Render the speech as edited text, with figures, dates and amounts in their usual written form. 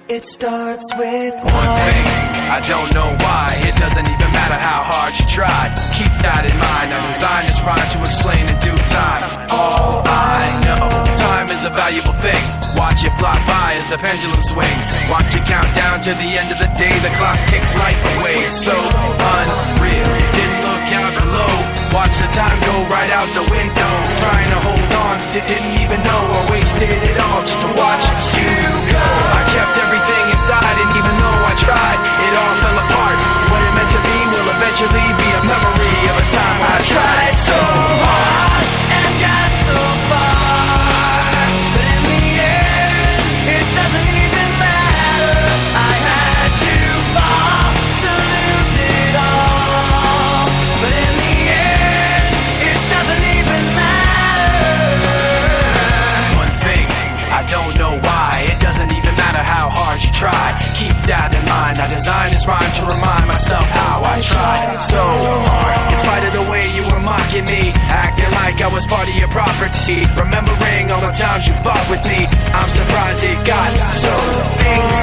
It starts with one thing, I don't know why. It doesn't even matter how hard you try. Keep that in mind. I designed this rhyme to explain in due time. All I know, time is a valuable thing. Watch it fly by as the pendulum swings. Watch it count down to the end of the day. The clock takes life away. It's so unreal. Didn't look out below. Watch the time go right out the window. Trying to hold on to didn't even know I wasted it all just to watch you go. I kept everything inside, and even though I tried, it all fell apart. What it meant to be will eventually be a memory of a time I tried so hard and got so far, but in the end, it doesn't even matter. I had to fall to lose it all, but in the end, it doesn't even matter. One thing, I don't know why. It doesn't even matter how hard you try. Keep that in mind. I designed this rhyme to remind myself how I tried so hard. In spite of the way you were mocking me, acting like I was part of your property, remembering all the times you fought with me, I'm surprised it got so. Things